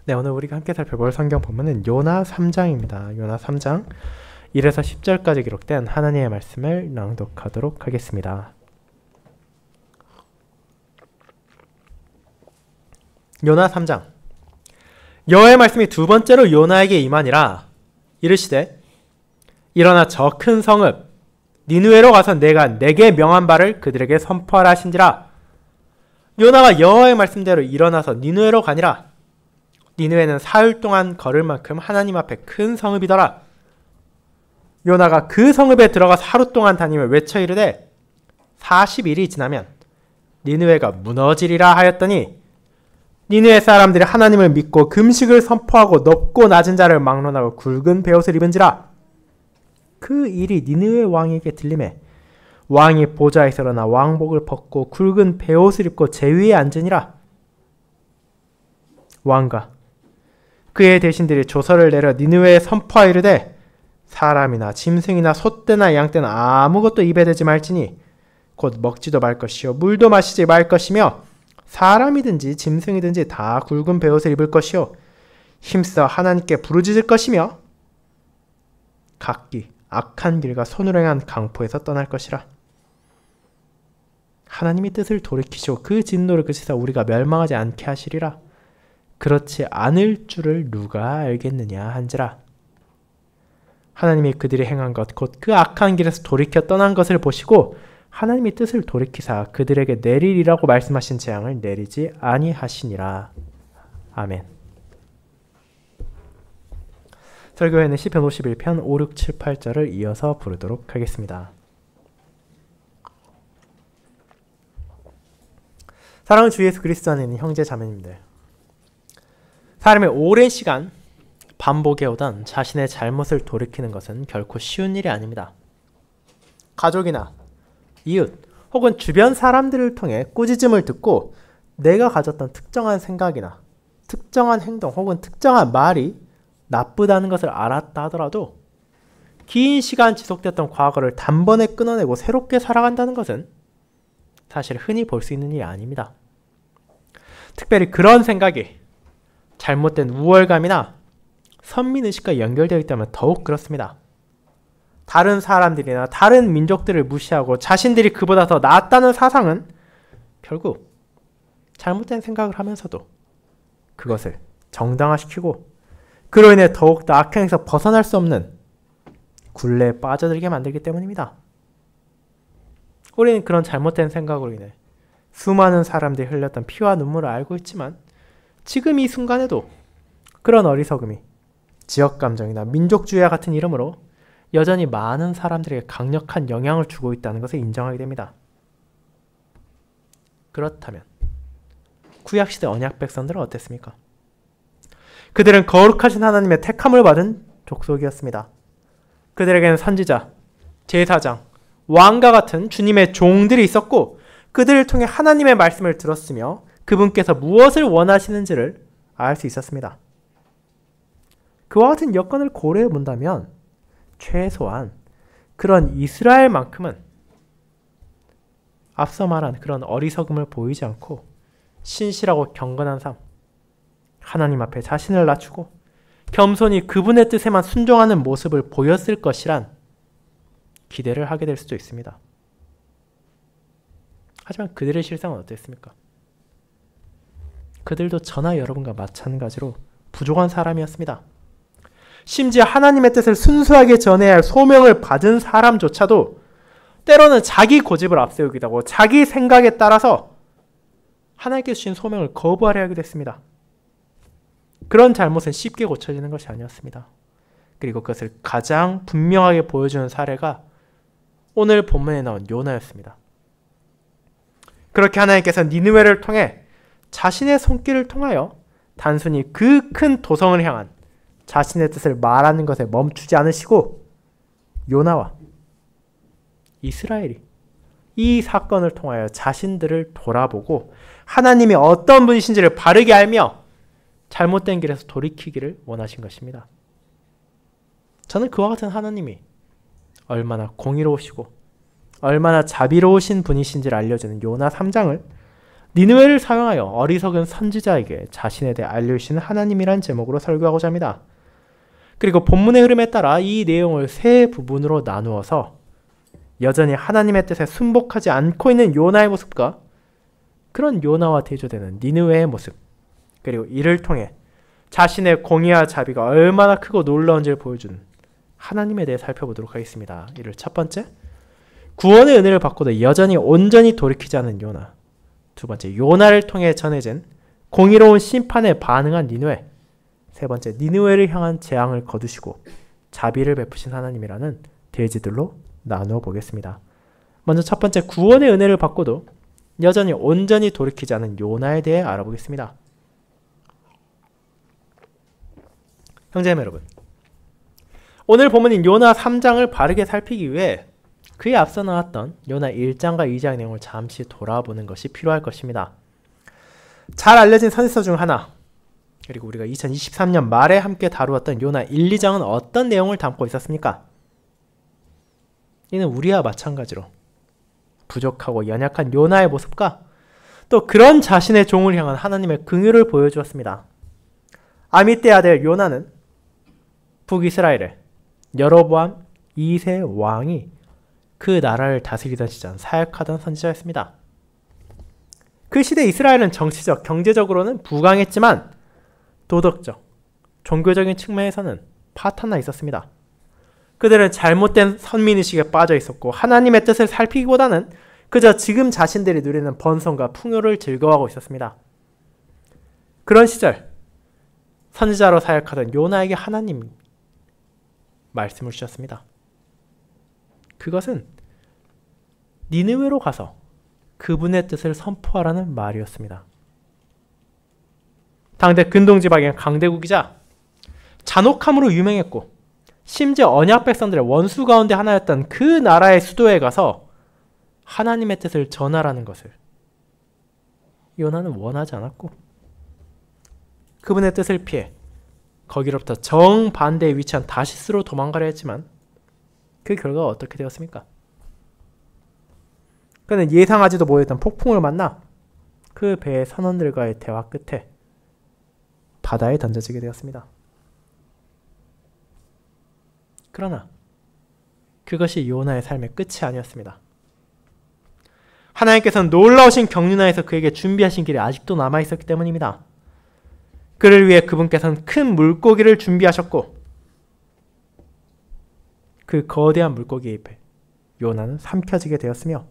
네, 오늘 우리가 함께 살펴볼 성경 본문은 요나 3장입니다. 요나 3장 1에서 10절까지 기록된 하나님의 말씀을 낭독하도록 하겠습니다. 요나 3장. 여호와의 말씀이 두 번째로 요나에게 임하니라. 이르시되 일어나 저 큰 성읍 니느웨로 가서 내가 내게 명한 바를 그들에게 선포하라 하신지라. 요나가 여호와의 말씀대로 일어나서 니느웨로 가니라. 니느웨는 사흘 동안 걸을 만큼 하나님 앞에 큰 성읍이더라. 요나가 그 성읍에 들어가서 하루 동안 다니며 외쳐 이르되 40일이 지나면 니느웨가 무너지리라 하였더니 니느웨 사람들이 하나님을 믿고 금식을 선포하고 높고 낮은 자를 막론하고 굵은 베옷을 입은지라. 그 일이 니느웨 왕에게 들리매 왕이 보좌에서 일어나 왕복을 벗고 굵은 베옷을 입고 제위에 앉으니라. 왕과 그의 대신들이 조서를 내려 니느웨에 선포하여 이르되 사람이나 짐승이나 소떼나 양떼나 아무것도 입에 대지 말지니 곧 먹지도 말 것이요 물도 마시지 말 것이며 사람이든지 짐승이든지 다 굵은 베옷을 입을 것이요 힘써 하나님께 부르짖을 것이며 각기 악한 길과 손으로 행한 강포에서 떠날 것이라. 하나님이 뜻을 돌이키시고 그 진노를 그치사 우리가 멸망하지 않게 하시리라. 그렇지 않을 줄을 누가 알겠느냐 한지라. 하나님이 그들이 행한 것 곧 그 악한 길에서 돌이켜 떠난 것을 보시고 하나님이 뜻을 돌이키사 그들에게 내리리라고 말씀하신 재앙을 내리지 아니하시니라. 아멘. 설교회는 시편 51편 5, 6, 7, 8절을 이어서 부르도록 하겠습니다. 사랑하는 주 예수 그리스도 안에 있는 형제 자매님들, 사람이 오랜 시간 반복해오던 자신의 잘못을 돌이키는 것은 결코 쉬운 일이 아닙니다. 가족이나 이웃 혹은 주변 사람들을 통해 꾸짖음을 듣고 내가 가졌던 특정한 생각이나 특정한 행동 혹은 특정한 말이 나쁘다는 것을 알았다 하더라도 긴 시간 지속됐던 과거를 단번에 끊어내고 새롭게 살아간다는 것은 사실 흔히 볼 수 있는 일이 아닙니다. 특별히 그런 생각이 잘못된 우월감이나 선민의식과 연결되어 있다면 더욱 그렇습니다. 다른 사람들이나 다른 민족들을 무시하고 자신들이 그보다 더 낫다는 사상은 결국 잘못된 생각을 하면서도 그것을 정당화시키고 그로 인해 더욱더 악행에서 벗어날 수 없는 굴레에 빠져들게 만들기 때문입니다. 우리는 그런 잘못된 생각으로 인해 수많은 사람들이 흘렸던 피와 눈물을 알고 있지만 지금 이 순간에도 그런 어리석음이 지역감정이나 민족주의와 같은 이름으로 여전히 많은 사람들에게 강력한 영향을 주고 있다는 것을 인정하게 됩니다. 그렇다면 구약시대 언약 백성들은 어땠습니까? 그들은 거룩하신 하나님의 택함을 받은 족속이었습니다. 그들에게는 선지자, 제사장, 왕과 같은 주님의 종들이 있었고 그들을 통해 하나님의 말씀을 들었으며 그분께서 무엇을 원하시는지를 알 수 있었습니다. 그와 같은 여건을 고려해 본다면 최소한 그런 이스라엘만큼은 앞서 말한 그런 어리석음을 보이지 않고 신실하고 경건한 삶, 하나님 앞에 자신을 낮추고 겸손히 그분의 뜻에만 순종하는 모습을 보였을 것이란 기대를 하게 될 수도 있습니다. 하지만 그들의 실상은 어땠습니까? 그들도 저나 여러분과 마찬가지로 부족한 사람이었습니다. 심지어 하나님의 뜻을 순수하게 전해야 할 소명을 받은 사람조차도 때로는 자기 고집을 앞세우기도 하고 자기 생각에 따라서 하나님께서 주신 소명을 거부하려 하기도 했습니다. 그런 잘못은 쉽게 고쳐지는 것이 아니었습니다. 그리고 그것을 가장 분명하게 보여주는 사례가 오늘 본문에 나온 요나였습니다. 그렇게 하나님께서 니느웨를 통해 자신의 손길을 통하여 단순히 그 큰 도성을 향한 자신의 뜻을 말하는 것에 멈추지 않으시고 요나와 이스라엘이 이 사건을 통하여 자신들을 돌아보고 하나님이 어떤 분이신지를 바르게 알며 잘못된 길에서 돌이키기를 원하신 것입니다. 저는 그와 같은 하나님이 얼마나 공의로우시고 얼마나 자비로우신 분이신지를 알려주는 요나 3장을 니느웨를 사용하여 어리석은 선지자에게 자신에 대해 알려주시는 하나님이란 제목으로 설교하고자 합니다. 그리고 본문의 흐름에 따라 이 내용을 세 부분으로 나누어서 여전히 하나님의 뜻에 순복하지 않고 있는 요나의 모습과 그런 요나와 대조되는 니느웨의 모습, 그리고 이를 통해 자신의 공의와 자비가 얼마나 크고 놀라운지를 보여준 하나님에 대해 살펴보도록 하겠습니다. 이를 첫 번째, 구원의 은혜를 받고도 여전히 온전히 돌이키지 않은 요나. 두 번째, 요나를 통해 전해진 공의로운 심판에 반응한 니느웨. 세 번째, 니느웨를 향한 재앙을 거두시고 자비를 베푸신 하나님이라는 대지들로 나누어 보겠습니다. 먼저 첫 번째, 구원의 은혜를 받고도 여전히 온전히 돌이키지 않은 요나에 대해 알아보겠습니다. 형제자매 여러분, 오늘 본문인 요나 3장을 바르게 살피기 위해 그에 앞서 나왔던 요나 1장과 2장 내용을 잠시 돌아보는 것이 필요할 것입니다. 잘 알려진 선지서 중 하나, 그리고 우리가 2023년 말에 함께 다루었던 요나 1, 2장은 어떤 내용을 담고 있었습니까? 이는 우리와 마찬가지로 부족하고 연약한 요나의 모습과 또 그런 자신의 종을 향한 하나님의 긍휼을 보여주었습니다. 아미떼의 아들 요나는 북이스라엘의 여로보암 2세 왕이 그 나라를 다스리던 시절 사역하던 선지자였습니다. 그 시대 이스라엘은 정치적, 경제적으로는 부강했지만 도덕적, 종교적인 측면에서는 파탄나 있었습니다. 그들은 잘못된 선민의식에 빠져 있었고 하나님의 뜻을 살피기보다는 그저 지금 자신들이 누리는 번성과 풍요를 즐거워하고 있었습니다. 그런 시절 선지자로 사역하던 요나에게 하나님이 말씀을 주셨습니다. 그것은 니느웨로 가서 그분의 뜻을 선포하라는 말이었습니다. 당대 근동지방의 강대국이자 잔혹함으로 유명했고 심지어 언약 백성들의 원수 가운데 하나였던 그 나라의 수도에 가서 하나님의 뜻을 전하라는 것을 요나는 원하지 않았고 그분의 뜻을 피해 거기로부터 정반대에 위치한 다시스로 도망가려 했지만 그 결과가 어떻게 되었습니까? 그는 예상하지도 못했던 폭풍을 만나 그 배의 선원들과의 대화 끝에 바다에 던져지게 되었습니다. 그러나 그것이 요나의 삶의 끝이 아니었습니다. 하나님께서는 놀라우신 경륜하에서 그에게 준비하신 길이 아직도 남아있었기 때문입니다. 그를 위해 그분께서는 큰 물고기를 준비하셨고 그 거대한 물고기에 입에 요나는 삼켜지게 되었으며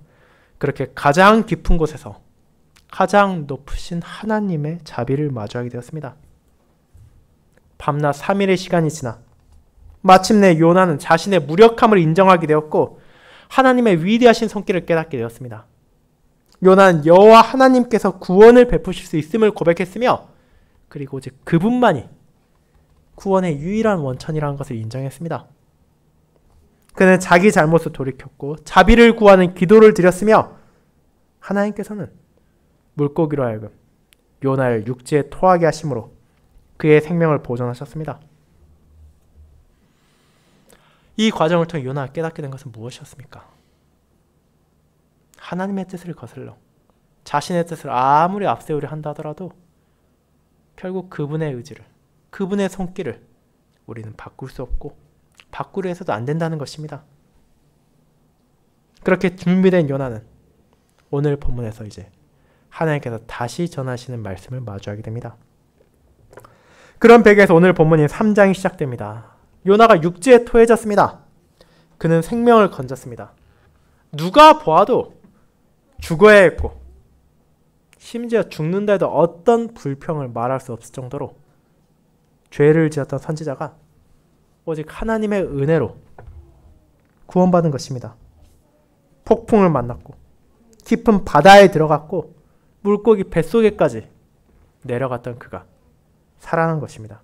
그렇게 가장 깊은 곳에서 가장 높으신 하나님의 자비를 마주하게 되었습니다. 밤낮 3일의 시간이 지나 마침내 요나는 자신의 무력함을 인정하게 되었고 하나님의 위대하신 손길을 깨닫게 되었습니다. 요나는 여호와 하나님께서 구원을 베푸실 수 있음을 고백했으며 그리고 오직 그분만이 구원의 유일한 원천이라는 것을 인정했습니다. 그는 자기 잘못을 돌이켰고 자비를 구하는 기도를 드렸으며 하나님께서는 물고기로 하여금 요나를 육지에 토하게 하심으로 그의 생명을 보존하셨습니다. 이 과정을 통해 요나가 깨닫게 된 것은 무엇이었습니까? 하나님의 뜻을 거슬러 자신의 뜻을 아무리 앞세우려 한다 하더라도 결국 그분의 의지를, 그분의 손길을 우리는 바꿀 수 없고 바꾸려 해서도 안 된다는 것입니다. 그렇게 준비된 요나는 오늘 본문에서 이제 하나님께서 다시 전하시는 말씀을 마주하게 됩니다. 그런 배경에서 오늘 본문인 3장이 시작됩니다. 요나가 육지에 토해졌습니다. 그는 생명을 건졌습니다. 누가 보아도 죽어야 했고 심지어 죽는다 해도 어떤 불평을 말할 수 없을 정도로 죄를 지었던 선지자가 오직 하나님의 은혜로 구원받은 것입니다. 폭풍을 만났고 깊은 바다에 들어갔고 물고기 뱃속에까지 내려갔던 그가 살아난 것입니다.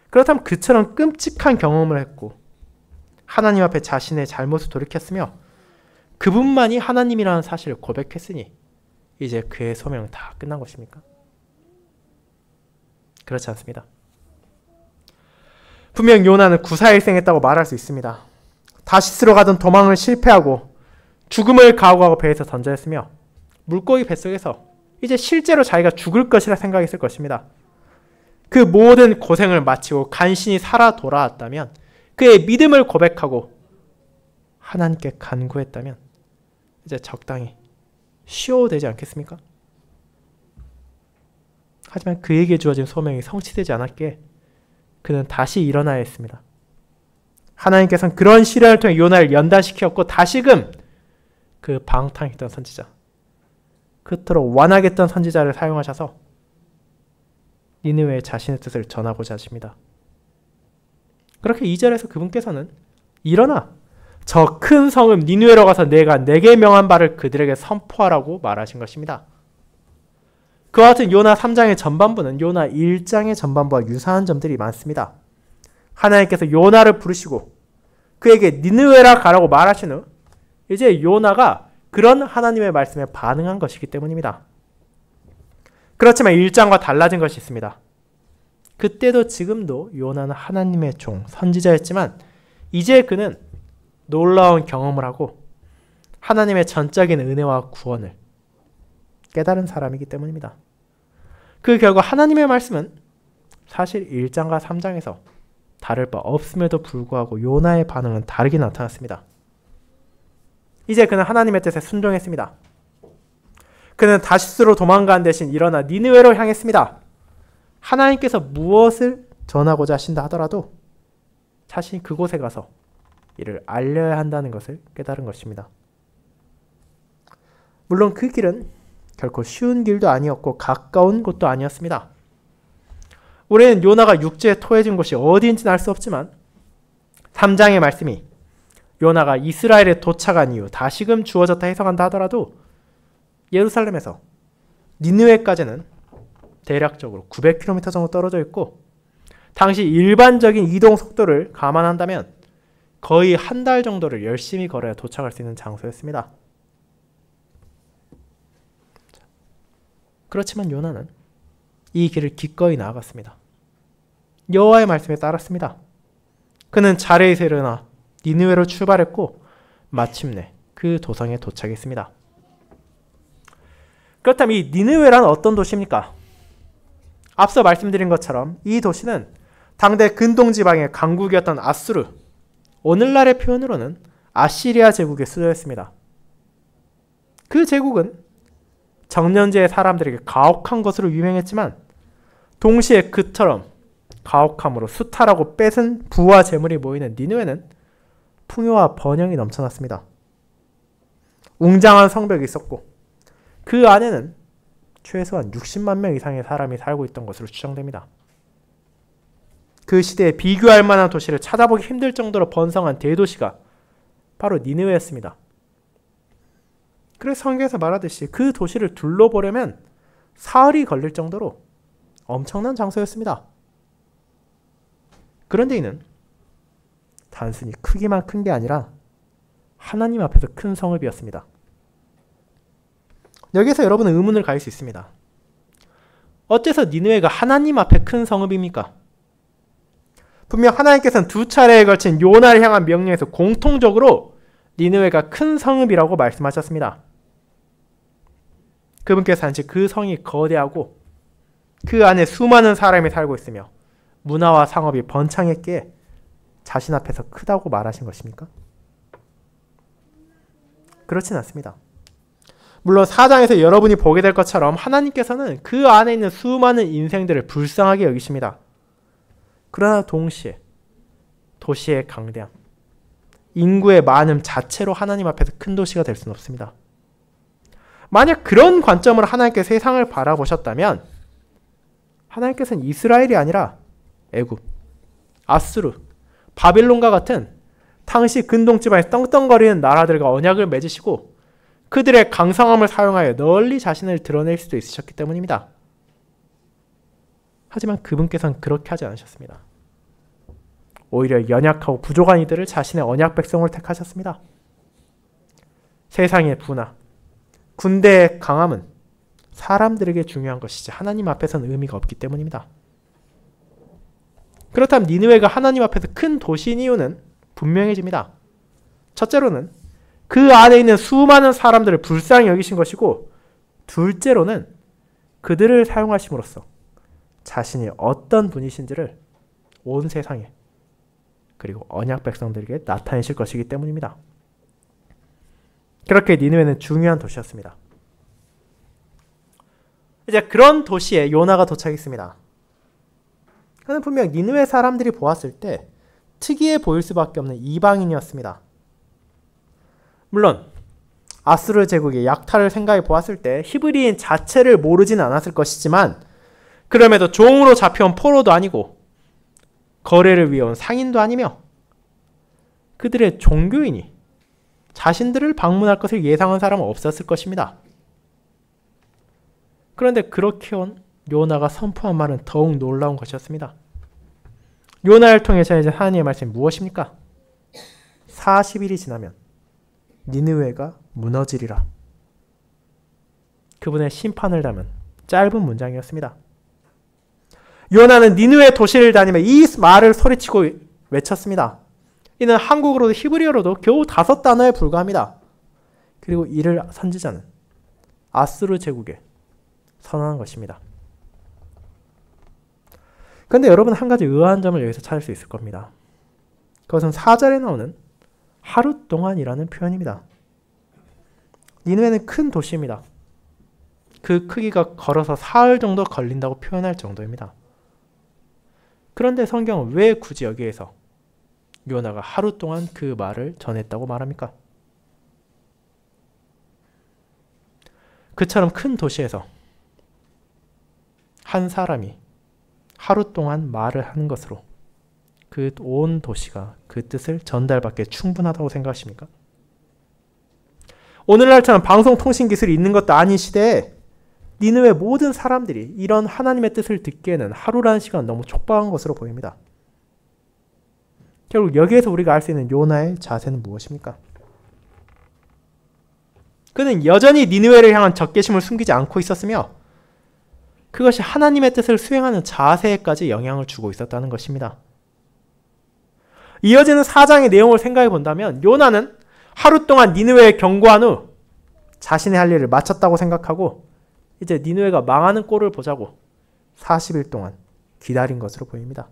그렇다면 그처럼 끔찍한 경험을 했고 하나님 앞에 자신의 잘못을 돌이켰으며 그분만이 하나님이라는 사실을 고백했으니 이제 그의 소명은 다 끝난 것입니까? 그렇지 않습니다. 분명 요나는 구사일생했다고 말할 수 있습니다. 다시스로 가던 도망을 실패하고 죽음을 각오하고 배에서 던져했으며 물고기 뱃속에서 이제 실제로 자기가 죽을 것이라 생각했을 것입니다. 그 모든 고생을 마치고 간신히 살아 돌아왔다면, 그의 믿음을 고백하고 하나님께 간구했다면 이제 적당히 쉬어도 되지 않겠습니까? 하지만 그에게 주어진 소명이 성취되지 않았기에 그는 다시 일어나야 했습니다. 하나님께서는 그런 시련을 통해 요나를 연단시켰고 다시금 그 방탕했던 선지자, 그토록 완악했던 선지자를 사용하셔서 니느웨에 자신의 뜻을 전하고자 하십니다. 그렇게 2절에서 그분께서는 일어나 저 큰 성읍 니느웨로 가서 내가 내게 명한 바를 그들에게 선포하라고 말하신 것입니다. 그와 같은 요나 3장의 전반부는 요나 1장의 전반부와 유사한 점들이 많습니다. 하나님께서 요나를 부르시고 그에게 니느웨라 가라고 말하신 후 이제 요나가 그런 하나님의 말씀에 반응한 것이기 때문입니다. 그렇지만 1장과 달라진 것이 있습니다. 그때도 지금도 요나는 하나님의 종, 선지자였지만 이제 그는 놀라운 경험을 하고 하나님의 전적인 은혜와 구원을 깨달은 사람이기 때문입니다. 그 결과 하나님의 말씀은 사실 1장과 3장에서 다를 바 없음에도 불구하고 요나의 반응은 다르게 나타났습니다. 이제 그는 하나님의 뜻에 순종했습니다. 그는 다시스로 도망간 대신 일어나 니느웨로 향했습니다. 하나님께서 무엇을 전하고자 하신다 하더라도 자신이 그곳에 가서 이를 알려야 한다는 것을 깨달은 것입니다. 물론 그 길은 결코 쉬운 길도 아니었고 가까운 곳도 아니었습니다. 우리는 요나가 육지에 토해진 곳이 어디인지는 알 수 없지만 3장의 말씀이 요나가 이스라엘에 도착한 이후 다시금 주어졌다 해석한다 하더라도 예루살렘에서 니느웨까지는 대략적으로 900km 정도 떨어져 있고 당시 일반적인 이동 속도를 감안한다면 거의 한 달 정도를 열심히 걸어야 도착할 수 있는 장소였습니다. 그렇지만 요나는 이 길을 기꺼이 나아갔습니다. 여호와의 말씀에 따랐습니다. 그는 자리에서 일어나 니느웨로 출발했고 마침내 그 도성에 도착했습니다. 그렇다면 이 니느웨란 어떤 도시입니까? 앞서 말씀드린 것처럼 이 도시는 당대 근동지방의 강국이었던 아수르, 오늘날의 표현으로는 아시리아 제국의 수도였습니다. 그 제국은 정년제의 사람들에게 가혹한 것으로 유명했지만 동시에 그처럼 가혹함으로 수탈하고 뺏은 부와 재물이 모이는 니느웨는 풍요와 번영이 넘쳐났습니다. 웅장한 성벽이 있었고 그 안에는 최소한 60만 명 이상의 사람이 살고 있던 것으로 추정됩니다. 그 시대에 비교할 만한 도시를 찾아보기 힘들 정도로 번성한 대도시가 바로 니느웨였습니다. 그래서 성경에서 말하듯이 그 도시를 둘러보려면 사흘이 걸릴 정도로 엄청난 장소였습니다. 그런데 이는 단순히 크기만 큰 게 아니라 하나님 앞에서 큰 성읍이었습니다. 여기서 여러분은 의문을 가질 수 있습니다. 어째서 니느웨가 하나님 앞에 큰 성읍입니까? 분명 하나님께서는 2차례에 걸친 요나를 향한 명령에서 공통적으로 니느웨가 큰 성읍이라고 말씀하셨습니다. 그분께서 단지 그 성이 거대하고 그 안에 수많은 사람이 살고 있으며 문화와 상업이 번창했기에 자신 앞에서 크다고 말하신 것입니까? 그렇진 않습니다. 물론 4장에서 여러분이 보게 될 것처럼 하나님께서는 그 안에 있는 수많은 인생들을 불쌍하게 여기십니다. 그러나 동시에 도시의 강대함, 인구의 많음 자체로 하나님 앞에서 큰 도시가 될 수는 없습니다. 만약 그런 관점으로 하나님께서 세상을 바라보셨다면 하나님께서는 이스라엘이 아니라 애굽, 아수르, 바빌론과 같은 당시 근동지방에 떵떵거리는 나라들과 언약을 맺으시고 그들의 강성함을 사용하여 널리 자신을 드러낼 수도 있으셨기 때문입니다. 하지만 그분께서는 그렇게 하지 않으셨습니다. 오히려 연약하고 부족한 이들을 자신의 언약 백성으로 택하셨습니다. 세상의 부나 군대의 강함은 사람들에게 중요한 것이지 하나님 앞에서는 의미가 없기 때문입니다. 그렇다면 니느웨가 하나님 앞에서 큰 도시인 이유는 분명해집니다. 첫째로는 그 안에 있는 수많은 사람들을 불쌍히 여기신 것이고 둘째로는 그들을 사용하심으로써 자신이 어떤 분이신지를 온 세상에 그리고 언약 백성들에게 나타내실 것이기 때문입니다. 그렇게 니느웨는 중요한 도시였습니다. 이제 그런 도시에 요나가 도착했습니다. 그는 분명 니느웨 사람들이 보았을 때 특이해 보일 수밖에 없는 이방인이었습니다. 물론 아수르 제국의 약탈을 생각해 보았을 때 히브리인 자체를 모르진 않았을 것이지만 그럼에도 종으로 잡혀온 포로도 아니고 거래를 위해 온 상인도 아니며 그들의 종교인이 자신들을 방문할 것을 예상한 사람은 없었을 것입니다. 그런데 그렇게 온 요나가 선포한 말은 더욱 놀라운 것이었습니다. 요나를 통해 전해진 하나님의 말씀이 무엇입니까? 40일이 지나면 니느웨가 무너지리라. 그분의 심판을 담은 짧은 문장이었습니다. 요나는 니느웨 도시를 다니며 이 말을 소리치고 외쳤습니다. 이는 한국어로도 히브리어로도 겨우 5단어에 불과합니다. 그리고 이를 선지자는 아수르 제국에 선언한 것입니다. 그런데 여러분 한 가지 의아한 점을 여기서 찾을 수 있을 겁니다. 그것은 4절에 나오는 하루 동안이라는 표현입니다. 니느웨는 큰 도시입니다. 그 크기가 걸어서 사흘 정도 걸린다고 표현할 정도입니다. 그런데 성경은 왜 굳이 여기에서 요나가 하루 동안 그 말을 전했다고 말합니까? 그처럼 큰 도시에서 한 사람이 하루 동안 말을 하는 것으로 그 온 도시가 그 뜻을 전달받기에 충분하다고 생각하십니까? 오늘날처럼 방송통신기술이 있는 것도 아닌 시대에 니느웨 모든 사람들이 이런 하나님의 뜻을 듣기에는 하루라는 시간은 너무 촉박한 것으로 보입니다. 결국 여기에서 우리가 알 수 있는 요나의 자세는 무엇입니까? 그는 여전히 니느웨를 향한 적개심을 숨기지 않고 있었으며 그것이 하나님의 뜻을 수행하는 자세에까지 영향을 주고 있었다는 것입니다. 이어지는 4장의 내용을 생각해 본다면 요나는 하루 동안 니느웨에 경고한 후 자신의 할 일을 마쳤다고 생각하고 이제 니느웨가 망하는 꼴을 보자고 40일 동안 기다린 것으로 보입니다.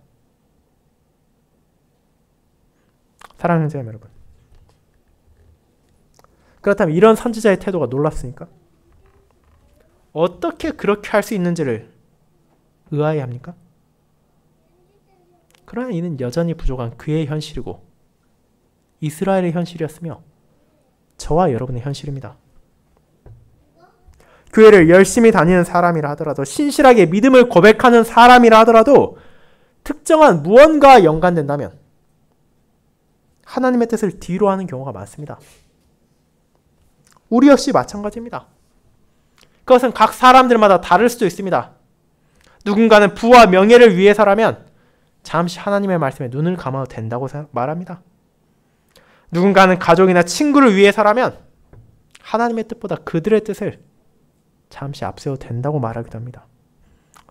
사랑하는 형제자매 여러분, 그렇다면 이런 선지자의 태도가 놀랍습니까? 어떻게 그렇게 할 수 있는지를 의아해합니까? 그러나 이는 여전히 부족한 그의 현실이고 이스라엘의 현실이었으며 저와 여러분의 현실입니다. 교회를 열심히 다니는 사람이라 하더라도 신실하게 믿음을 고백하는 사람이라 하더라도 특정한 무언가와 연관된다면 하나님의 뜻을 뒤로 하는 경우가 많습니다. 우리 역시 마찬가지입니다. 그것은 각 사람들마다 다를 수도 있습니다. 누군가는 부와 명예를 위해서라면 잠시 하나님의 말씀에 눈을 감아도 된다고 말합니다. 누군가는 가족이나 친구를 위해서라면 하나님의 뜻보다 그들의 뜻을 잠시 앞세워도 된다고 말하기도 합니다.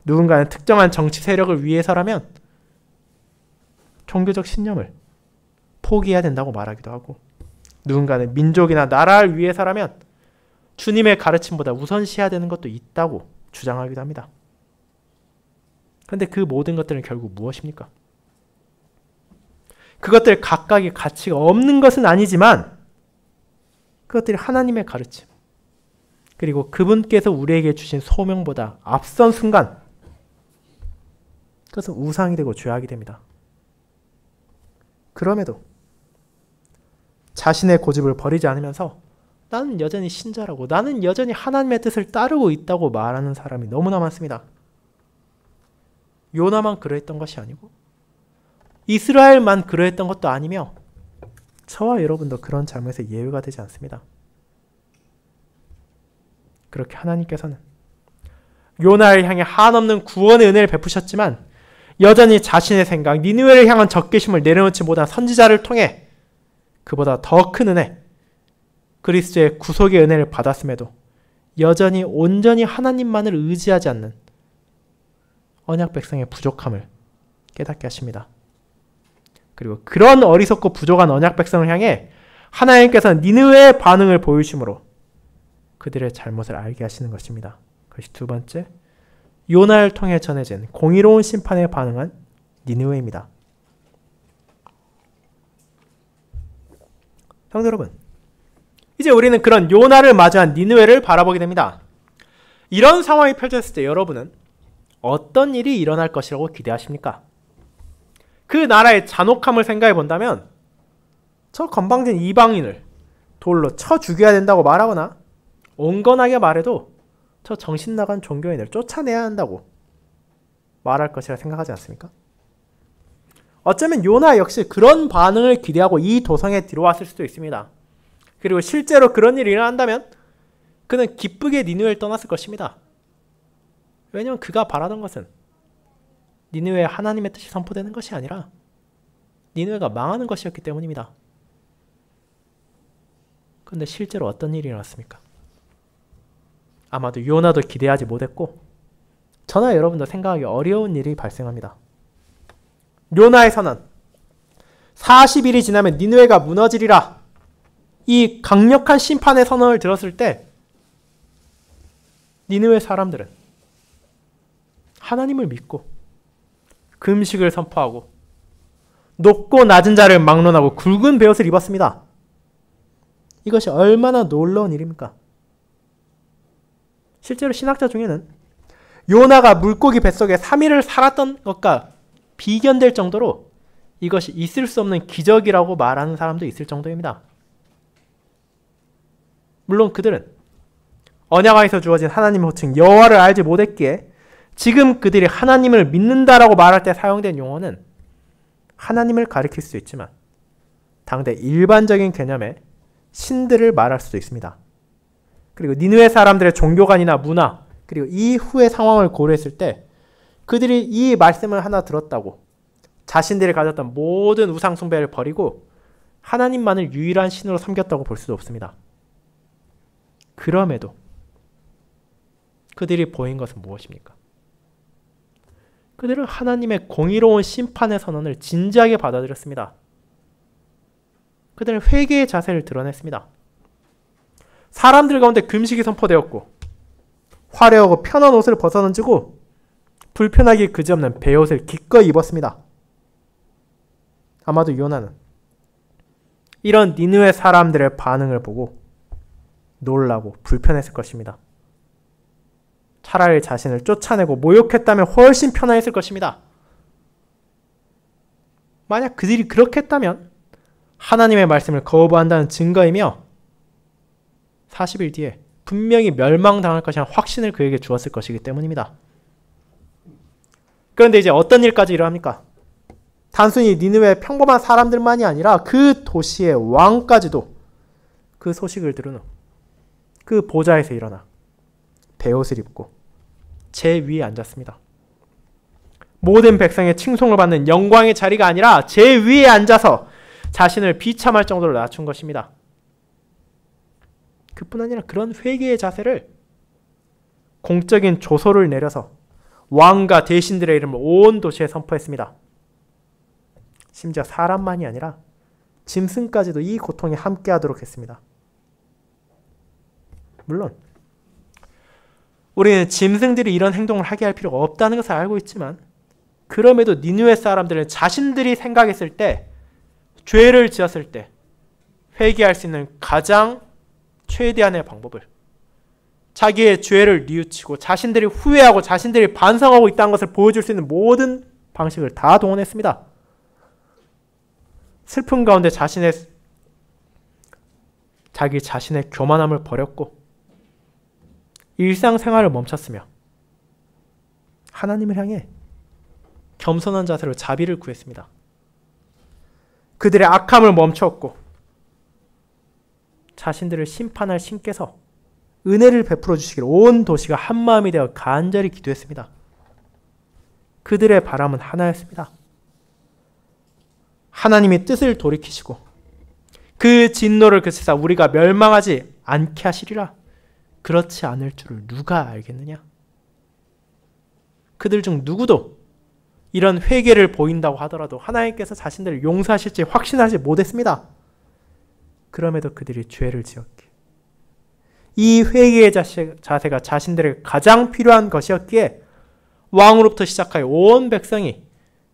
누군가는 특정한 정치 세력을 위해서라면 종교적 신념을 포기해야 된다고 말하기도 하고 누군가는 민족이나 나라를 위해서라면 주님의 가르침보다 우선시해야 되는 것도 있다고 주장하기도 합니다. 그런데 그 모든 것들은 결국 무엇입니까? 그것들 각각의 가치가 없는 것은 아니지만 그것들이 하나님의 가르침 그리고 그분께서 우리에게 주신 소명보다 앞선 순간 그것은 우상이 되고 죄악이 됩니다. 그럼에도 자신의 고집을 버리지 않으면서 나는 여전히 신자라고 나는 여전히 하나님의 뜻을 따르고 있다고 말하는 사람이 너무나 많습니다. 요나만 그러했던 것이 아니고 이스라엘만 그러했던 것도 아니며 저와 여러분도 그런 잘못에 예외가 되지 않습니다. 그렇게 하나님께서는 요나를 향해 한없는 구원의 은혜를 베푸셨지만 여전히 자신의 생각, 니느웨를 향한 적개심을 내려놓지 못한 선지자를 통해 그보다 더 큰 은혜, 그리스도의 구속의 은혜를 받았음에도 여전히 온전히 하나님만을 의지하지 않는 언약 백성의 부족함을 깨닫게 하십니다. 그리고 그런 어리석고 부족한 언약 백성을 향해 하나님께서는 니느웨의 반응을 보이심으로 그들의 잘못을 알게 하시는 것입니다. 그것이 두 번째, 요나를 통해 전해진 공의로운 심판에 반응한 니느웨입니다. 성도 여러분, 이제 우리는 그런 요나를 마주한 니느웨를 바라보게 됩니다. 이런 상황이 펼쳐졌을 때 여러분은 어떤 일이 일어날 것이라고 기대하십니까? 그 나라의 잔혹함을 생각해 본다면 저 건방진 이방인을 돌로 쳐 죽여야 된다고 말하거나 온건하게 말해도 저 정신 나간 종교인을 쫓아내야 한다고 말할 것이라 생각하지 않습니까? 어쩌면 요나 역시 그런 반응을 기대하고 이 도성에 들어왔을 수도 있습니다. 그리고 실제로 그런 일이 일어난다면 그는 기쁘게 니느웨를 떠났을 것입니다. 왜냐하면 그가 바라던 것은 니느웨에 하나님의 뜻이 선포되는 것이 아니라 니느웨가 망하는 것이었기 때문입니다. 그런데 실제로 어떤 일이 일어났습니까? 아마도 요나도 기대하지 못했고 저나 여러분도 생각하기 어려운 일이 발생합니다. 요나의 선언, 40일이 지나면 니느웨가 무너지리라, 이 강력한 심판의 선언을 들었을 때 니느웨 사람들은 하나님을 믿고 금식을 선포하고 높고 낮은 자를 막론하고 굵은 베옷을 입었습니다. 이것이 얼마나 놀라운 일입니까? 실제로 신학자 중에는 요나가 물고기 뱃속에 3일을 살았던 것과 비견될 정도로 이것이 있을 수 없는 기적이라고 말하는 사람도 있을 정도입니다. 물론 그들은 언약궤에서 주어진 하나님의 호칭 여호와를 알지 못했기에 지금 그들이 하나님을 믿는다라고 말할 때 사용된 용어는 하나님을 가리킬 수 있지만 당대 일반적인 개념의 신들을 말할 수도 있습니다. 그리고 니느웨 사람들의 종교관이나 문화, 그리고 이후의 상황을 고려했을 때 그들이 이 말씀을 하나 들었다고 자신들이 가졌던 모든 우상 숭배를 버리고 하나님만을 유일한 신으로 섬겼다고 볼 수도 없습니다. 그럼에도 그들이 보인 것은 무엇입니까? 그들은 하나님의 공의로운 심판의 선언을 진지하게 받아들였습니다. 그들은 회개의 자세를 드러냈습니다. 사람들 가운데 금식이 선포되었고 화려하고 편한 옷을 벗어던지고 불편하기 그지없는 베옷을 기꺼이 입었습니다. 아마도 요나는 이런 니느웨 사람들의 반응을 보고 놀라고 불편했을 것입니다. 차라리 자신을 쫓아내고 모욕했다면 훨씬 편안했을 것입니다. 만약 그들이 그렇게 했다면 하나님의 말씀을 거부한다는 증거이며 40일 뒤에 분명히 멸망당할 것이라는 확신을 그에게 주었을 것이기 때문입니다. 그런데 이제 어떤 일까지 일어납니까? 단순히 니느웨의 평범한 사람들만이 아니라 그 도시의 왕까지도 그 소식을 들은 후 그 보좌에서 일어나 베옷을 입고 제 위에 앉았습니다. 모든 백성의 칭송을 받는 영광의 자리가 아니라 제 위에 앉아서 자신을 비참할 정도로 낮춘 것입니다. 그뿐 아니라 그런 회개의 자세를 공적인 조서를 내려서 왕과 대신들의 이름을 온 도시에 선포했습니다. 심지어 사람만이 아니라 짐승까지도 이 고통에 함께하도록 했습니다. 물론 우리는 짐승들이 이런 행동을 하게 할 필요가 없다는 것을 알고 있지만 그럼에도 니느웨 사람들은 자신들이 생각했을 때 죄를 지었을 때 회개할 수 있는 가장 최대한의 방법을 자기의 죄를 뉘우치고 자신들이 후회하고 자신들이 반성하고 있다는 것을 보여줄 수 있는 모든 방식을 다 동원했습니다. 슬픔 가운데 자기 자신의 교만함을 버렸고 일상생활을 멈췄으며 하나님을 향해 겸손한 자세로 자비를 구했습니다. 그들의 악함을 멈췄고 자신들을 심판할 신께서 은혜를 베풀어 주시기를 온 도시가 한마음이 되어 간절히 기도했습니다. 그들의 바람은 하나였습니다. 하나님이 뜻을 돌이키시고 그 진노를 그치사 우리가 멸망하지 않게 하시리라. 그렇지 않을 줄을 누가 알겠느냐? 그들 중 누구도 이런 회개를 보인다고 하더라도 하나님께서 자신들을 용서하실지 확신하지 못했습니다. 그럼에도 그들이 죄를 지었기에 이 회개의 자세가 자신들에게 가장 필요한 것이었기에 왕으로부터 시작하여 온 백성이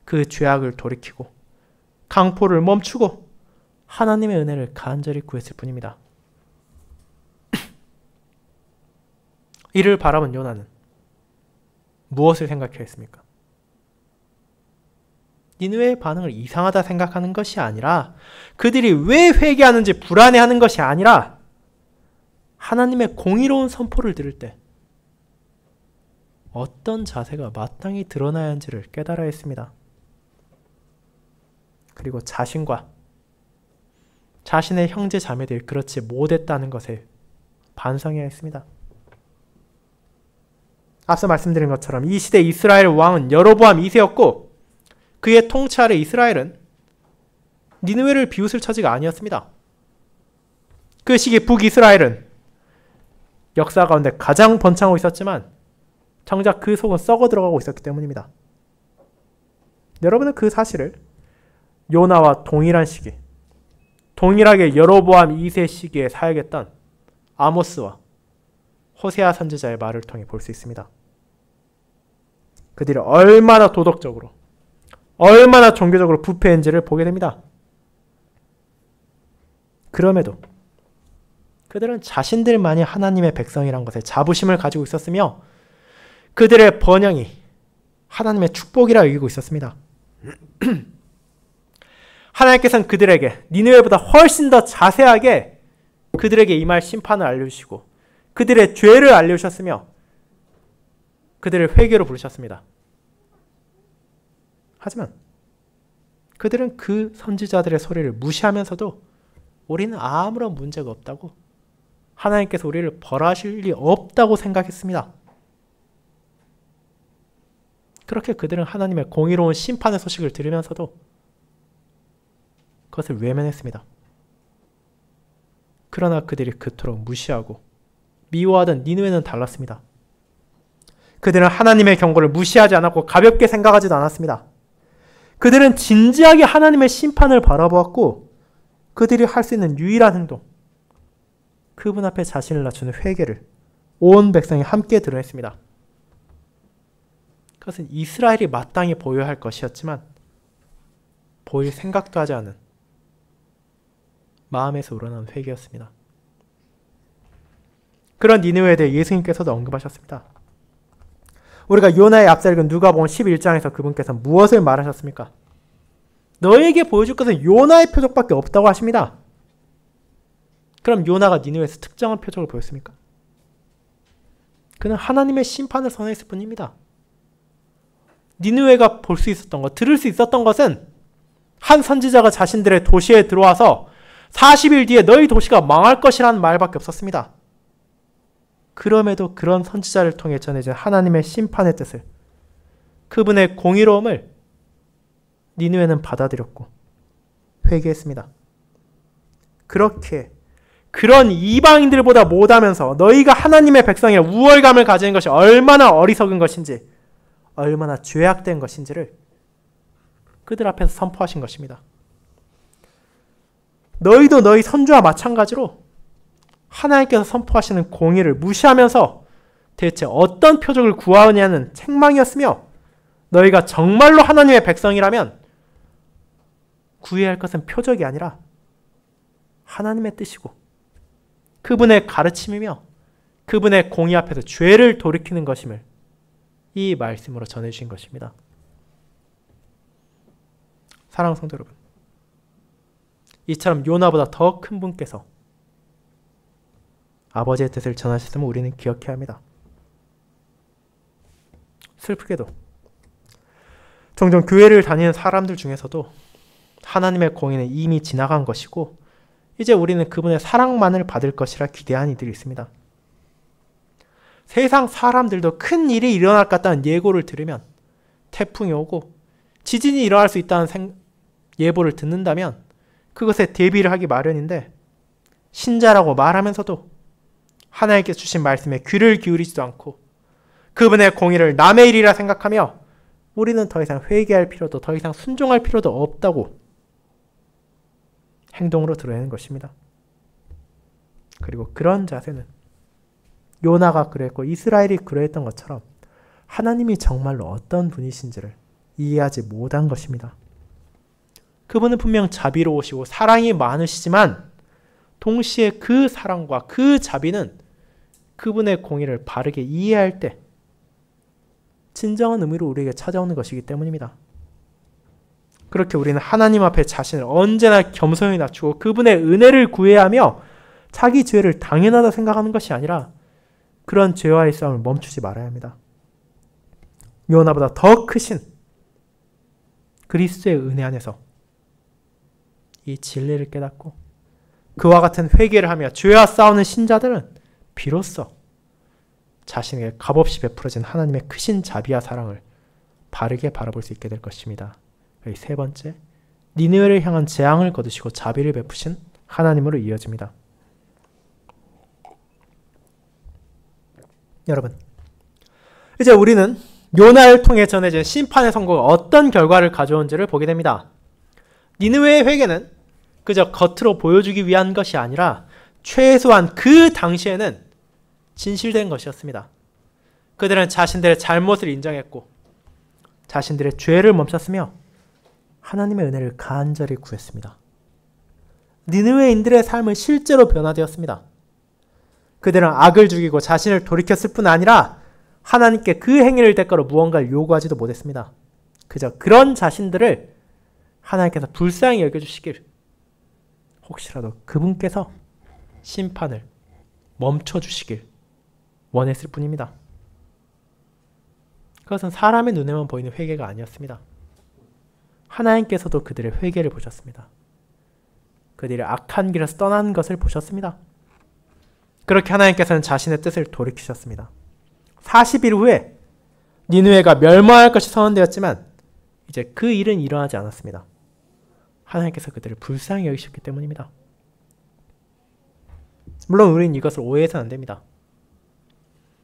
그 죄악을 돌이키고 강포를 멈추고 하나님의 은혜를 간절히 구했을 뿐입니다. 이를 바라본 요나는 무엇을 생각했습니까? 니느웨의 반응을 이상하다 생각하는 것이 아니라, 그들이 왜 회개하는지 불안해하는 것이 아니라, 하나님의 공의로운 선포를 들을 때 어떤 자세가 마땅히 드러나야 하는지를 깨달아야 했습니다. 그리고 자신과 자신의 형제 자매들이 그렇지 못했다는 것에 반성해야 했습니다. 앞서 말씀드린 것처럼 이 시대 이스라엘 왕은 여로보암 2세였고 그의 통치 아래 이스라엘은 니느웨를 비웃을 처지가 아니었습니다. 그 시기 북이스라엘은 역사 가운데 가장 번창하고 있었지만 정작 그 속은 썩어 들어가고 있었기 때문입니다. 여러분은 그 사실을 요나와 동일한 시기, 동일하게 여로보암 2세 시기에 사역했던 아모스와 호세아 선지자의 말을 통해 볼 수 있습니다. 그들이 얼마나 도덕적으로, 얼마나 종교적으로 부패했는지를 보게 됩니다. 그럼에도 그들은 자신들만이 하나님의 백성이란 것에 자부심을 가지고 있었으며 그들의 번영이 하나님의 축복이라 여기고 있었습니다. 하나님께서는 그들에게 니느웨보다 훨씬 더 자세하게 그들에게 임할 심판을 알려주시고 그들의 죄를 알려주셨으며 그들을 회개로 부르셨습니다. 하지만 그들은 그 선지자들의 소리를 무시하면서도 우리는 아무런 문제가 없다고, 하나님께서 우리를 벌하실 일이 없다고 생각했습니다. 그렇게 그들은 하나님의 공의로운 심판의 소식을 들으면서도 그것을 외면했습니다. 그러나 그들이 그토록 무시하고 미워하던 니느웨는 달랐습니다. 그들은 하나님의 경고를 무시하지 않았고 가볍게 생각하지도 않았습니다. 그들은 진지하게 하나님의 심판을 바라보았고 그들이 할 수 있는 유일한 행동, 그분 앞에 자신을 낮추는 회개를 온 백성이 함께 드러냈습니다. 그것은 이스라엘이 마땅히 보여야 할 것이었지만 보일 생각도 하지 않은 마음에서 우러나온 회개였습니다. 그런 니느웨에 대해 예수님께서도 언급하셨습니다. 우리가 요나의 앞서 읽은 누가복음 11장에서 그분께서 무엇을 말하셨습니까? 너에게 보여줄 것은 요나의 표적밖에 없다고 하십니다. 그럼 요나가 니느웨에서 특정한 표적을 보였습니까? 그는 하나님의 심판을 선언했을 뿐입니다. 니느웨가 볼 수 있었던 것, 들을 수 있었던 것은 한 선지자가 자신들의 도시에 들어와서 40일 뒤에 너희 도시가 망할 것이라는 말밖에 없었습니다. 그럼에도 그런 선지자를 통해 전해진 하나님의 심판의 뜻을, 그분의 공의로움을 니느웨는 받아들였고 회개했습니다. 그렇게 그런 이방인들보다 못하면서 너희가 하나님의 백성의 우월감을 가지는 것이 얼마나 어리석은 것인지, 얼마나 죄악된 것인지를 그들 앞에서 선포하신 것입니다. 너희도 너희 선조와 마찬가지로 하나님께서 선포하시는 공의를 무시하면서 대체 어떤 표적을 구하느냐는 책망이었으며, 너희가 정말로 하나님의 백성이라면 구해야 할 것은 표적이 아니라 하나님의 뜻이고 그분의 가르침이며 그분의 공의 앞에서 죄를 돌이키는 것임을 이 말씀으로 전해주신 것입니다. 사랑하는 성도 여러분, 이처럼 요나보다 더 큰 분께서 아버지의 뜻을 전하셨음을 우리는 기억해야 합니다. 슬프게도 종종 교회를 다니는 사람들 중에서도 하나님의 공의는 이미 지나간 것이고 이제 우리는 그분의 사랑만을 받을 것이라 기대하는 이들이 있습니다. 세상 사람들도 큰 일이 일어날 것 같다는 예고를 들으면, 태풍이 오고 지진이 일어날 수 있다는 예보를 듣는다면 그것에 대비를 하기 마련인데, 신자라고 말하면서도 하나님께서 주신 말씀에 귀를 기울이지도 않고 그분의 공의를 남의 일이라 생각하며 우리는 더 이상 회개할 필요도, 더 이상 순종할 필요도 없다고 행동으로 드러내는 것입니다. 그리고 그런 자세는 요나가 그랬고 이스라엘이 그러했던 것처럼 하나님이 정말로 어떤 분이신지를 이해하지 못한 것입니다. 그분은 분명 자비로우시고 사랑이 많으시지만 동시에 그 사랑과 그 자비는 그분의 공의를 바르게 이해할 때 진정한 의미로 우리에게 찾아오는 것이기 때문입니다. 그렇게 우리는 하나님 앞에 자신을 언제나 겸손히 낮추고 그분의 은혜를 구해야 하며 자기 죄를 당연하다 생각하는 것이 아니라 그런 죄와의 싸움을 멈추지 말아야 합니다. 요나보다 더 크신 그리스도의 은혜 안에서 이 진리를 깨닫고 그와 같은 회개를 하며 죄와 싸우는 신자들은 비로소 자신에게 값없이 베풀어진 하나님의 크신 자비와 사랑을 바르게 바라볼 수 있게 될 것입니다. 세 번째, 니느웨를 향한 재앙을 거두시고 자비를 베푸신 하나님으로 이어집니다. 여러분, 이제 우리는 요나를 통해 전해진 심판의 선고가 어떤 결과를 가져온지를 보게 됩니다. 니느웨의 회개는 그저 겉으로 보여주기 위한 것이 아니라 최소한 그 당시에는 진실된 것이었습니다. 그들은 자신들의 잘못을 인정했고 자신들의 죄를 멈췄으며 하나님의 은혜를 간절히 구했습니다. 니느웨인들의 삶은 실제로 변화되었습니다. 그들은 악을 죽이고 자신을 돌이켰을 뿐 아니라 하나님께 그 행위를 대가로 무언가를 요구하지도 못했습니다. 그저 그런 자신들을 하나님께서 불쌍히 여겨주시길, 혹시라도 그분께서 심판을 멈춰주시길 원했을 뿐입니다. 그것은 사람의 눈에만 보이는 회개가 아니었습니다. 하나님께서도 그들의 회개를 보셨습니다. 그들이 악한 길에서 떠난 것을 보셨습니다. 그렇게 하나님께서는 자신의 뜻을 돌이키셨습니다. 40일 후에 니느웨가 멸망할 것이 선언되었지만 이제 그 일은 일어나지 않았습니다. 하나님께서 그들을 불쌍히 여기셨기 때문입니다. 물론 우리는 이것을 오해해서는 안 됩니다.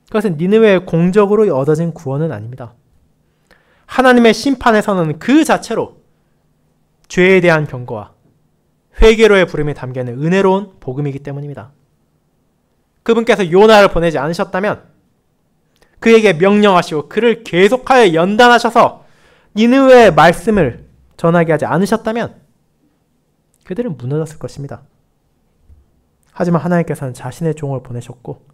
그것은 니느웨의 공적으로 얻어진 구원은 아닙니다. 하나님의 심판에서는 그 자체로 죄에 대한 경고와 회개로의 부름이 담겨있는 은혜로운 복음이기 때문입니다. 그분께서 요나를 보내지 않으셨다면, 그에게 명령하시고 그를 계속하여 연단하셔서 니느웨의 말씀을 전하게 하지 않으셨다면 그들은 무너졌을 것입니다. 하지만 하나님께서는 자신의 종을 보내셨고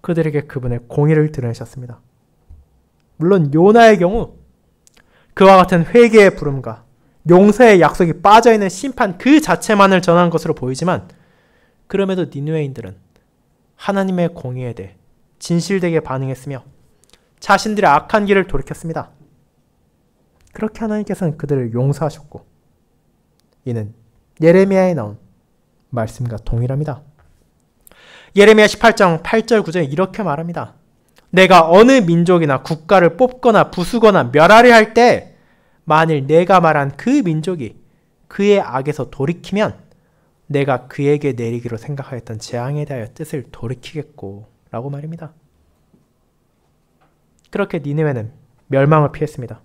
그들에게 그분의 공의를 드러내셨습니다. 물론 요나의 경우 그와 같은 회개의 부름과 용서의 약속이 빠져있는 심판 그 자체만을 전한 것으로 보이지만, 그럼에도 니느웨인들은 하나님의 공의에 대해 진실되게 반응했으며 자신들의 악한 길을 돌이켰습니다. 그렇게 하나님께서는 그들을 용서하셨고 이는 예레미야에 나온 말씀과 동일합니다. 예레미야 18장 8절 9절에 이렇게 말합니다. 내가 어느 민족이나 국가를 뽑거나 부수거나 멸하려 할 때 만일 내가 말한 그 민족이 그의 악에서 돌이키면 내가 그에게 내리기로 생각하였던 재앙에 대하여 뜻을 돌이키겠고 라고 말입니다. 그렇게 니느웨는 멸망을 피했습니다.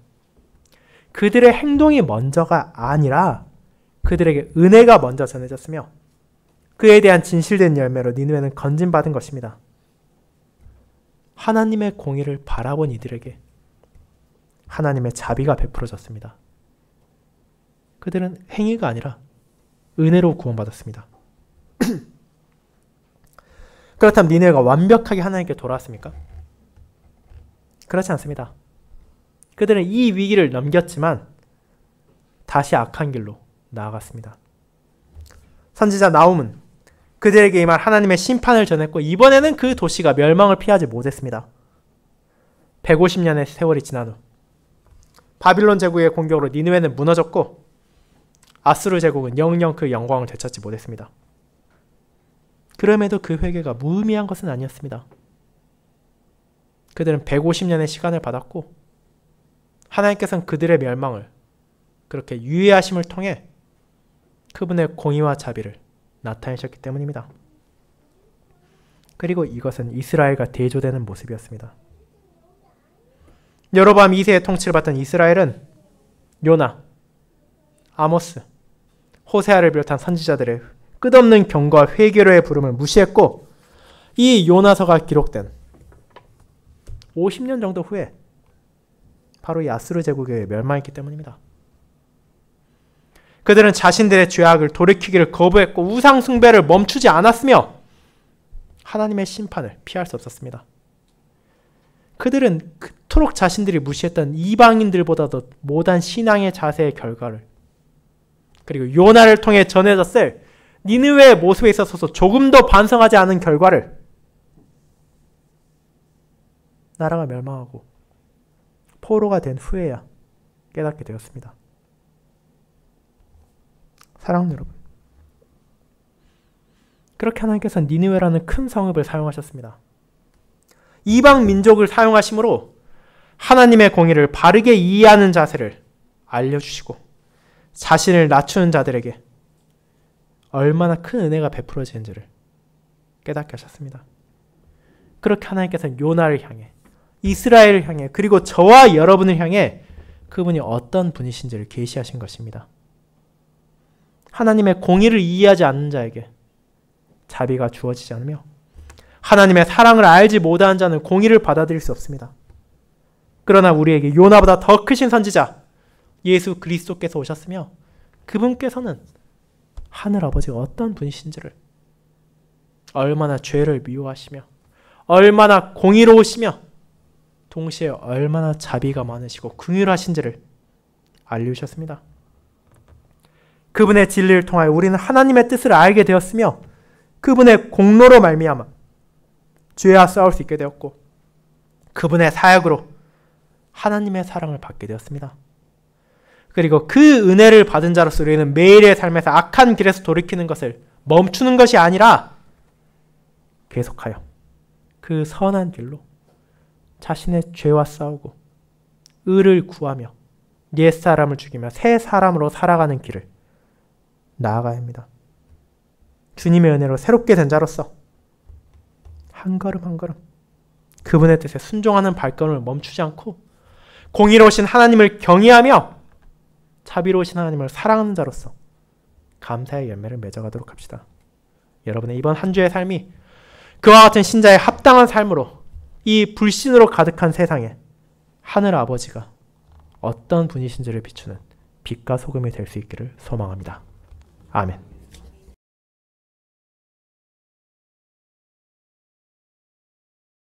그들의 행동이 먼저가 아니라 그들에게 은혜가 먼저 전해졌으며 그에 대한 진실된 열매로 니느웨는 건진받은 것입니다. 하나님의 공의를 바라본 이들에게 하나님의 자비가 베풀어졌습니다. 그들은 행위가 아니라 은혜로 구원받았습니다. 그렇다면 니느웨가 완벽하게 하나님께 돌아왔습니까? 그렇지 않습니다. 그들은 이 위기를 넘겼지만 다시 악한 길로 나아갔습니다. 선지자 나훔은 그들에게 임할 하나님의 심판을 전했고 이번에는 그 도시가 멸망을 피하지 못했습니다. 150년의 세월이 지난 후 바빌론 제국의 공격으로 니느웨는 무너졌고 아수르 제국은 영영 그 영광을 되찾지 못했습니다. 그럼에도 그 회개가 무의미한 것은 아니었습니다. 그들은 150년의 시간을 받았고 하나님께서는 그들의 멸망을 그렇게 유예하심을 통해 그분의 공의와 자비를 나타내셨기 때문입니다. 그리고 이것은 이스라엘과 대조되는 모습이었습니다. 여로보암 2세의 통치를 받던 이스라엘은 요나, 아모스, 호세아를 비롯한 선지자들의 끝없는 경고와 회개로의 부름을 무시했고 이 요나서가 기록된 50년 정도 후에 바로 이 아수르 제국에 멸망했기 때문입니다. 그들은 자신들의 죄악을 돌이키기를 거부했고 우상 숭배를 멈추지 않았으며 하나님의 심판을 피할 수 없었습니다. 그들은 그토록 자신들이 무시했던 이방인들보다도 못한 신앙의 자세의 결과를, 그리고 요나를 통해 전해졌을 니느웨의 모습에 있어서 조금 더 반성하지 않은 결과를 나라가 멸망하고 포로가 된 후에야 깨닫게 되었습니다. 사랑하는 여러분, 그렇게 하나님께서는 니느웨라는 큰 성읍을 사용하셨습니다. 이방 민족을 사용하심으로 하나님의 공의를 바르게 이해하는 자세를 알려주시고 자신을 낮추는 자들에게 얼마나 큰 은혜가 베풀어지는지를 깨닫게 하셨습니다. 그렇게 하나님께서는 요나를 향해, 이스라엘을 향해, 그리고 저와 여러분을 향해 그분이 어떤 분이신지를 계시하신 것입니다. 하나님의 공의를 이해하지 않는 자에게 자비가 주어지지 않으며 하나님의 사랑을 알지 못하는 자는 공의를 받아들일 수 없습니다. 그러나 우리에게 요나보다 더 크신 선지자 예수 그리스도께서 오셨으며 그분께서는 하늘아버지가 어떤 분이신지를, 얼마나 죄를 미워하시며 얼마나 공의로우시며 동시에 얼마나 자비가 많으시고 긍휼하신지를 알려주셨습니다. 그분의 진리를 통하여 우리는 하나님의 뜻을 알게 되었으며 그분의 공로로 말미암아 죄와 싸울 수 있게 되었고 그분의 사역으로 하나님의 사랑을 받게 되었습니다. 그리고 그 은혜를 받은 자로서 우리는 매일의 삶에서 악한 길에서 돌이키는 것을 멈추는 것이 아니라 계속하여 그 선한 길로 자신의 죄와 싸우고 의를 구하며 옛사람을 죽이며 새 사람으로 살아가는 길을 나아가야 합니다. 주님의 은혜로 새롭게 된 자로서 한 걸음 한 걸음 그분의 뜻에 순종하는 발걸음을 멈추지 않고 공의로우신 하나님을 경외하며 자비로우신 하나님을 사랑하는 자로서 감사의 열매를 맺어가도록 합시다. 여러분의 이번 한 주의 삶이 그와 같은 신자의 합당한 삶으로 이 불신으로 가득한 세상에 하늘 아버지가 어떤 분이신지를 비추는 빛과 소금이 될 수 있기를 소망합니다. 아멘.